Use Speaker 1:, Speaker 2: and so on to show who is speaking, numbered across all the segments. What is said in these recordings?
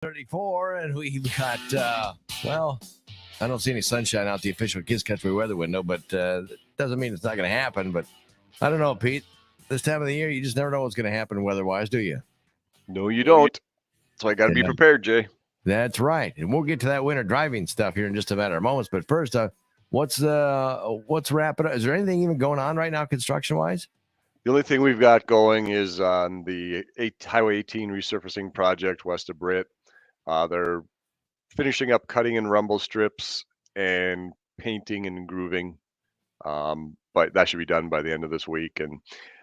Speaker 1: 34, and we've got, well, I don't see any sunshine out the official Kids Country weather window, but doesn't mean it's not going to happen. But I don't know, Pete. This time of the year, you just never know what's going to happen weather-wise, do you?
Speaker 2: No, you don't. So I got to be
Speaker 1: Yeah,
Speaker 2: prepared, Jay.
Speaker 1: that's right. And we'll get to that winter driving stuff here in just a matter of moments. But first, what's wrapping up? Is there anything even going on right now, construction-wise?
Speaker 2: The only thing we've got going is on the Highway 18 resurfacing project west of Britt. They're finishing up cutting and rumble strips and painting and grooving. But that should be done by the end of this week. And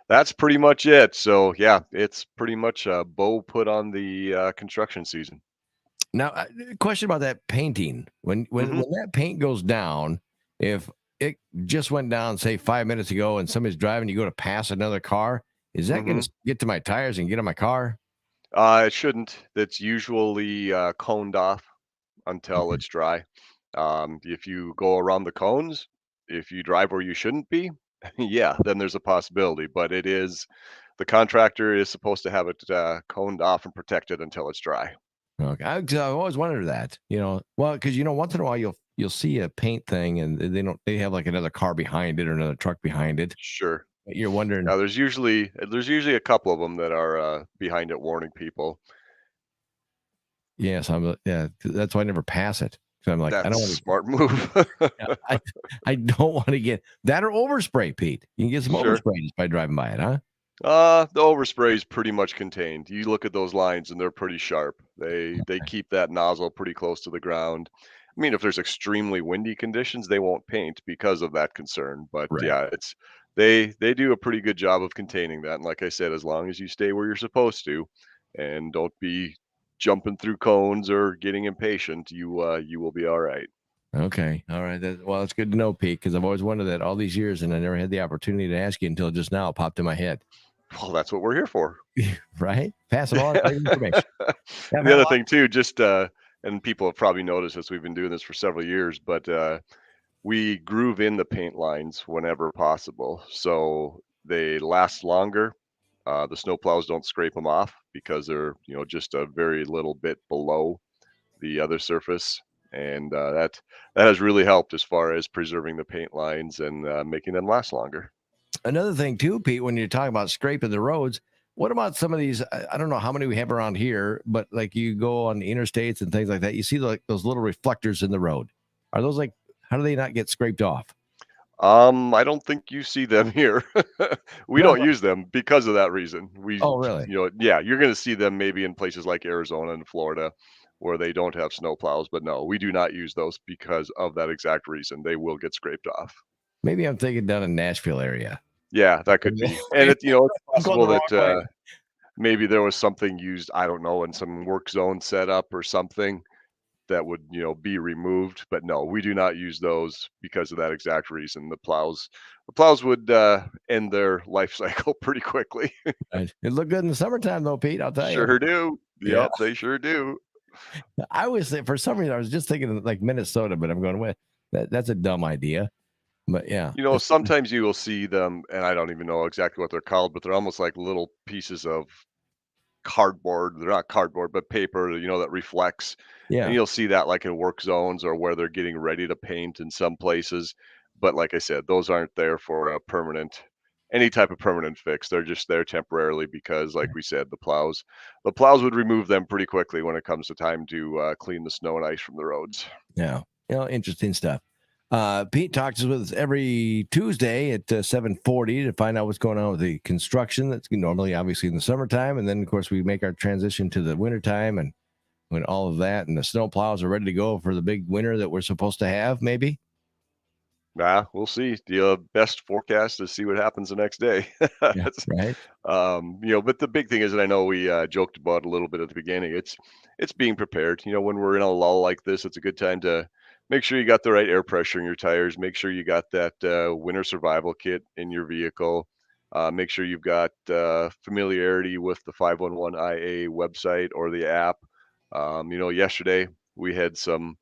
Speaker 2: that's pretty much it. So, yeah, it's pretty much a bow put on the construction season.
Speaker 1: Now, question about that painting. When that paint goes down, if it just went down, say 5 minutes ago, and somebody's driving, you go to pass another car, is that going to get to my tires and get on my car?
Speaker 2: It shouldn't. It's usually coned off until it's dry. If you go around the cones, if you drive where you shouldn't be, yeah, then there's a possibility. But the contractor is supposed to have it coned off and protected until it's dry.
Speaker 1: Okay, I've always wondered that. Well, because once in a while you'll see a paint thing, and they have like another car behind it or another truck behind it.
Speaker 2: Sure.
Speaker 1: You're wondering.
Speaker 2: Now there's usually a couple of them that are behind it warning people.
Speaker 1: Yes, that's why I never pass it. So I'm like,
Speaker 2: That's
Speaker 1: I don't
Speaker 2: a
Speaker 1: want to.
Speaker 2: smart move.
Speaker 1: I don't want to get that or overspray, Pete. You can get some
Speaker 2: Sure.
Speaker 1: overspray just by driving by it, huh?
Speaker 2: The overspray is pretty much contained. You look at those lines and they're pretty sharp. They keep that nozzle pretty close to the ground. I mean, if there's extremely windy conditions, they won't paint because of that concern. But
Speaker 1: Right.
Speaker 2: yeah, they do a pretty good job of containing that. And like I said, as long as you stay where you're supposed to and don't be jumping through cones or getting impatient, you will be all right.
Speaker 1: Okay. All right. Well, it's good to know, Pete, because I've always wondered that all these years, and I never had the opportunity to ask you until just now. It popped in my head.
Speaker 2: Well, that's what we're here for.
Speaker 1: Right? Pass it on information.
Speaker 2: The other thing too, just and people have probably noticed this, we've been doing this for several years, but we groove in the paint lines whenever possible, so they last longer. The snowplows don't scrape them off because they're just a very little bit below the other surface, and that has really helped as far as preserving the paint lines and making them last longer.
Speaker 1: Another thing too, Pete, when you're talking about scraping the roads, what about some of these? I don't know how many we have around here, but like you go on the interstates and things like that, you see like those little reflectors in the road. Are those like, how do they not get scraped off?
Speaker 2: I don't think you see them here. We
Speaker 1: No.
Speaker 2: don't use them because of that reason.
Speaker 1: Oh, really?
Speaker 2: Yeah, you're going to see them maybe in places like Arizona and Florida where they don't have snow plows, but no, we do not use those because of that exact reason. They will get scraped off.
Speaker 1: Maybe I'm thinking down in Nashville area.
Speaker 2: Yeah, that could be. And it's
Speaker 1: I'm going
Speaker 2: possible
Speaker 1: the wrong way.
Speaker 2: that maybe there was something used, I don't know, in some work zone setup or something that would be removed, but no, we do not use those because of that exact reason. The plows would end their life cycle pretty quickly.
Speaker 1: It looked good in the summertime though, Pete, I'll tell you.
Speaker 2: Sure do.
Speaker 1: Yeah.
Speaker 2: Yep, they sure do.
Speaker 1: I was for some reason I was just thinking like Minnesota, but I'm going with that's a dumb idea. But yeah,
Speaker 2: Sometimes you will see them, and I don't even know exactly what they're called, but they're almost like little pieces of cardboard. They're not cardboard, but paper, that reflects. And
Speaker 1: yeah.
Speaker 2: you'll see that like in work zones or where they're getting ready to paint in some places. But like I said, those aren't there for any type of permanent fix. They're just there temporarily because, like we said, the plows would remove them pretty quickly when it comes to time to clean the snow and ice from the roads.
Speaker 1: Yeah, interesting stuff. Pete talks with us every Tuesday at 7:40 to find out what's going on with the construction. That's normally obviously in the summertime, and then of course we make our transition to the wintertime, and when all of that and the snow plows are ready to go for the big winter that we're supposed to have, maybe.
Speaker 2: We'll see. The best forecast is see what happens the next day.
Speaker 1: Yeah, right.
Speaker 2: But the big thing is, and I know we joked about a little bit at the beginning, it's being prepared. When we're in a lull like this, it's a good time to make sure you got the right air pressure in your tires. Make sure you got that winter survival kit in your vehicle. Make sure you've got familiarity with the 511IA website or the app. Yesterday we had some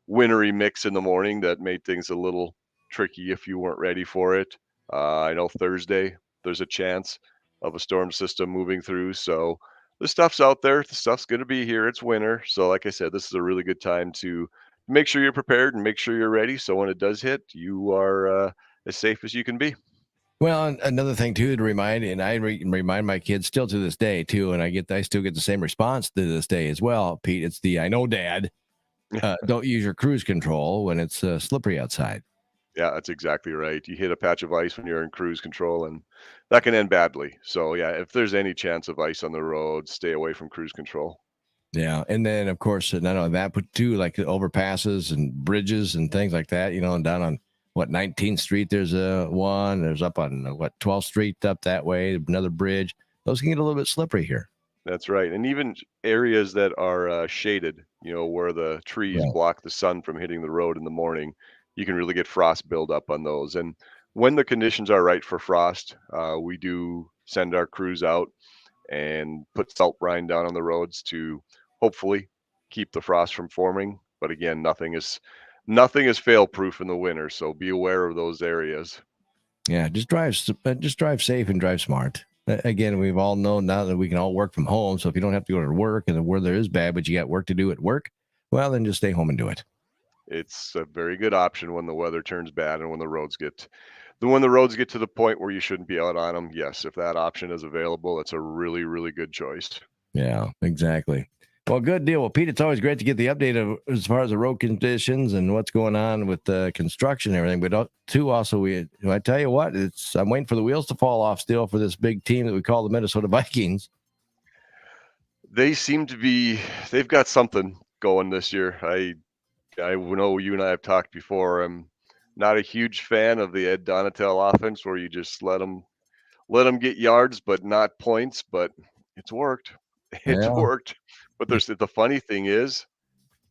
Speaker 2: wintry mix in the morning that made things a little tricky if you weren't ready for it. I know Thursday there's a chance of a storm system moving through, so the stuff's out there. The stuff's going to be here. It's winter. So, like I said, this is a really good time to make sure you're prepared and make sure you're ready. So when it does hit, you are as safe as you can be.
Speaker 1: Well, and another thing too to remind, and I remind my kids still to this day too, and I still get the same response to this day as well, Pete. It's the I know, Dad. Don't use your cruise control when it's slippery outside.
Speaker 2: Yeah, that's exactly right. You hit a patch of ice when you're in cruise control, and that can end badly. So, yeah, if there's any chance of ice on the road, stay away from cruise control.
Speaker 1: Yeah, and then of course not only that, but too like the overpasses and bridges and things like that. And down on what 19th Street, there's a one. There's up on what 12th Street up that way, another bridge. Those can get a little bit slippery here.
Speaker 2: That's right. And even areas that are shaded, where the trees
Speaker 1: Yeah,
Speaker 2: block the sun from hitting the road in the morning, you can really get frost buildup on those. And when the conditions are right for frost, we do send our crews out and put salt brine down on the roads to hopefully keep the frost from forming. But again, nothing is fail proof in the winter, so be aware of those areas.
Speaker 1: yeah. Just drive safe and drive smart. Again, we've all known now that we can all work from home. So if you don't have to go to work and the weather is bad, but you got work to do at work, well, then just stay home and do it.
Speaker 2: It's a very good option when the weather turns bad and when the roads get to the point where you shouldn't be out on them. Yes, if that option is available, it's a really, really good choice.
Speaker 1: Yeah, exactly. Well, good deal. Well, Pete, it's always great to get the update of as far as the road conditions and what's going on with the construction and everything. But too, also, I tell you what, I'm waiting for the wheels to fall off still for this big team that we call the Minnesota Vikings.
Speaker 2: They've got something going this year. I know you and I have talked before. I'm not a huge fan of the Ed Donatel offense where you just let them get yards but not points, but it's worked. It's
Speaker 1: Yeah,
Speaker 2: worked. But the funny thing is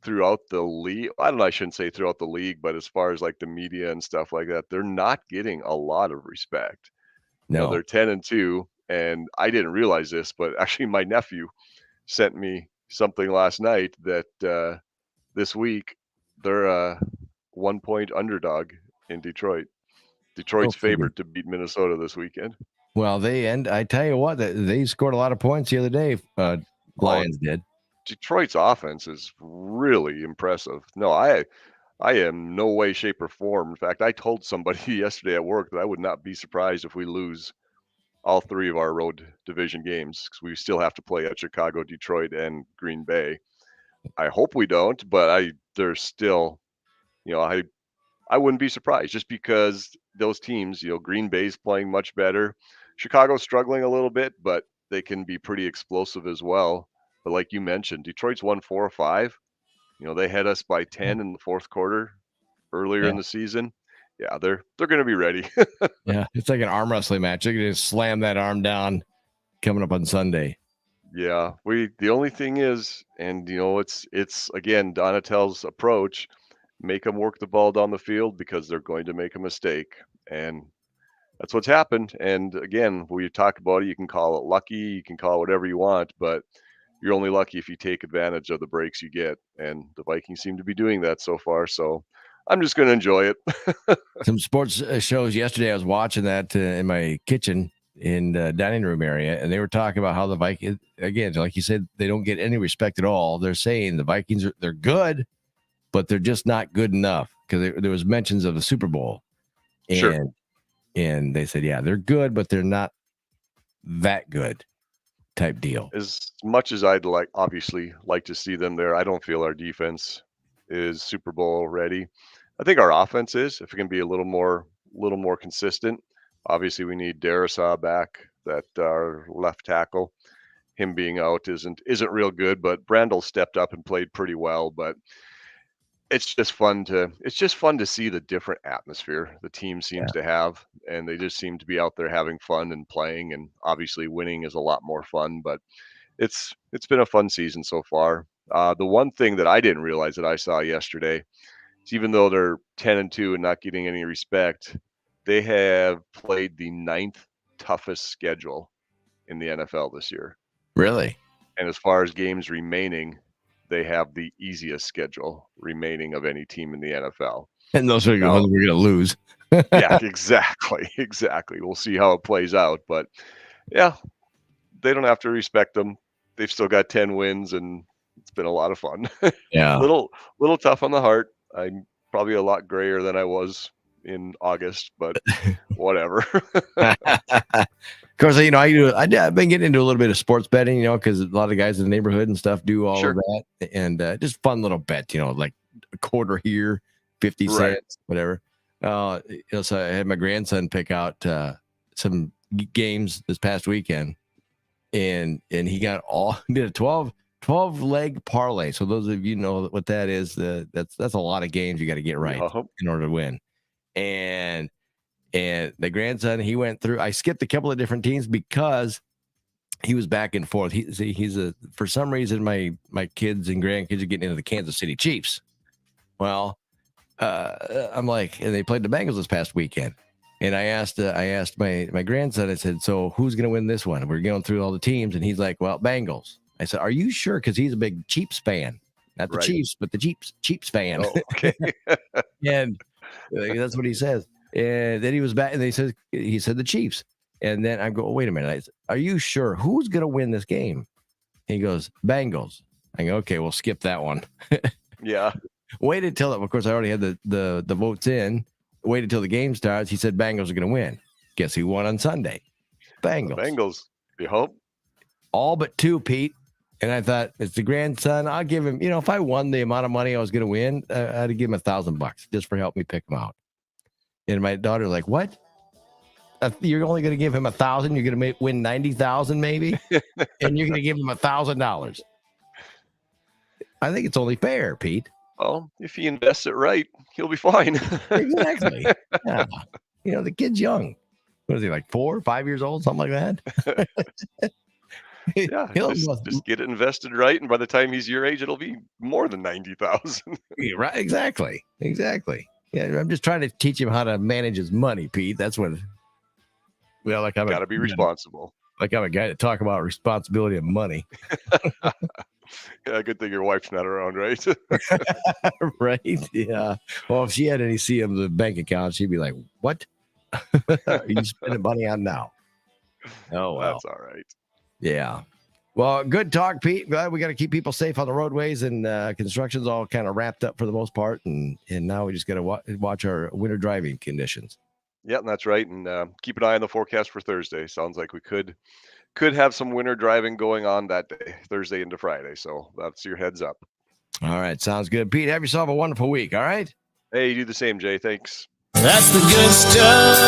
Speaker 2: throughout the league, I don't know, I shouldn't say throughout the league, but as far as like the media and stuff like that, they're not getting a lot of respect.
Speaker 1: no.
Speaker 2: They're 10-2, and I didn't realize this, but actually my nephew sent me something last night that this week they're a 1 point underdog in Detroit.
Speaker 1: Go
Speaker 2: Detroit's
Speaker 1: figure.
Speaker 2: favored to beat Minnesota this weekend.
Speaker 1: Well, I tell you what, they scored a lot of points the other day.
Speaker 2: Oh,
Speaker 1: Lions did.
Speaker 2: Detroit's offense is really impressive. No, I am no way, shape, or form. In fact, I told somebody yesterday at work that I would not be surprised if we lose all three of our road division games because we still have to play at Chicago, Detroit, and Green Bay. I hope we don't, but there's still, you know, I wouldn't be surprised just because those teams, Green Bay's playing much better. Chicago's struggling a little bit, but they can be pretty explosive as well. But like you mentioned, Detroit's won 4 or 5. They had us by 10 in the fourth quarter earlier
Speaker 1: Yeah,
Speaker 2: in the season. Yeah, they're going to be ready.
Speaker 1: yeah. It's like an arm wrestling match. They can just slam that arm down coming up on Sunday.
Speaker 2: Yeah, the only thing is, and it's again Donatel's approach, make them work the ball down the field because they're going to make a mistake, and that's what's happened. And again, we talk about it. You can call it lucky, you can call it whatever you want, but you're only lucky if you take advantage of the breaks you get. And the Vikings seem to be doing that so far. So I'm just going to enjoy it.
Speaker 1: Some sports shows yesterday. I was watching that in my kitchen in the dining room area, and they were talking about how the Vikings, again, like you said, they don't get any respect at all. They're saying the Vikings they're good, but they're just not good enough because there was mentions of the Super Bowl,
Speaker 2: Sure.
Speaker 1: and they said, yeah, they're good, but they're not that good type deal.
Speaker 2: As much as I'd obviously like to see them there, I don't feel our defense is Super Bowl ready. I think our offense is, if it can be a little more consistent. Obviously, we need Darisaw back, that our left tackle. Him being out isn't real good, but Brandel stepped up and played pretty well. But it's just fun to see the different atmosphere the team
Speaker 1: Yeah.
Speaker 2: seems to have, and they just seem to be out there having fun and playing. And obviously, winning is a lot more fun. But it's been a fun season so far. The one thing that I didn't realize that I saw yesterday is even though they're 10-2 and not getting any respect, they have played the ninth toughest schedule in the NFL this year.
Speaker 1: Really?
Speaker 2: And as far as games remaining, they have the easiest schedule remaining of any team in the NFL.
Speaker 1: And those are the
Speaker 2: Now,
Speaker 1: ones we're going to lose.
Speaker 2: yeah, exactly, exactly. We'll see how it plays out, but yeah, they don't have to respect them. they've still got 10 wins, and it's been a lot of fun.
Speaker 1: Yeah.
Speaker 2: Little tough on the heart. I'm probably a lot grayer than I was in August, but whatever.
Speaker 1: Of course, I've been getting into a little bit of sports betting, because a lot of guys in the neighborhood and stuff do all of
Speaker 2: Sure.
Speaker 1: that, and just fun little bet, like a quarter here, 50
Speaker 2: Right.
Speaker 1: cents, whatever. So I had my grandson pick out some games this past weekend, and he got did a 12 leg parlay. So those of you know what that is, that's a lot of games you got to get right in order to win. And the grandson, he went through. I skipped a couple of different teams because he was back and forth. For some reason my kids and grandkids are getting into the Kansas City Chiefs. Well, I'm like, and they played the Bengals this past weekend. And I asked my grandson, I said, so who's going to win this one? We're going through all the teams. And he's like, well, Bengals. I said, are you sure? Because he's a big Chiefs fan. Not the Chiefs, but the Chiefs fan.
Speaker 2: Oh, okay.
Speaker 1: And that's what he says. And then he was back, and he said the Chiefs. And then I go, wait a minute. I said, are you sure? Who's going to win this game? He goes, Bengals. I go, okay, we'll skip that one.
Speaker 2: Yeah.
Speaker 1: Waited till, of course, I already had the votes in. Waited till the game starts. He said Bengals are going to win. Guess who won on Sunday? Bengals.
Speaker 2: Bengals. You hope?
Speaker 1: All but two, Pete. And I thought, it's the grandson. I'll give him, if I won the amount of money I was going to win, I'd give him $1,000 just for helping me pick him out. And my daughter's like, what? You're only going to give him $1,000? You're going to win 90,000 maybe? And you're going to give him $1,000? I think it's only fair, Pete.
Speaker 2: Well, if he invests it right, he'll be fine.
Speaker 1: Exactly. Yeah. The kid's young. What is he, like 4 or 5 years old? Something like that?
Speaker 2: Yeah, just get it invested right, and by the time he's your age, it'll be more than 90,000.
Speaker 1: Right? Exactly. Yeah, I'm just trying to teach him how to manage his money, Pete. That's what. Well, like I'm
Speaker 2: gotta be responsible.
Speaker 1: Like I'm a guy to talk about responsibility of money.
Speaker 2: Yeah, good thing your wife's not around, right?
Speaker 1: Right? Yeah. Well, if she had any see of the bank account, she'd be like, "What are you spending money on now?" Oh well,
Speaker 2: That's all right.
Speaker 1: Yeah. Well, good talk, Pete. Glad we got to keep people safe on the roadways, and construction's all kind of wrapped up for the most part, and now we just got to watch our winter driving conditions.
Speaker 2: Yeah, that's right. And keep an eye on the forecast for Thursday. Sounds like we could have some winter driving going on that day, Thursday into Friday. So that's your heads up.
Speaker 1: All right. Sounds good. Pete, have yourself a wonderful week. All right.
Speaker 2: Hey, you do the same, Jay. Thanks.
Speaker 3: That's the good stuff.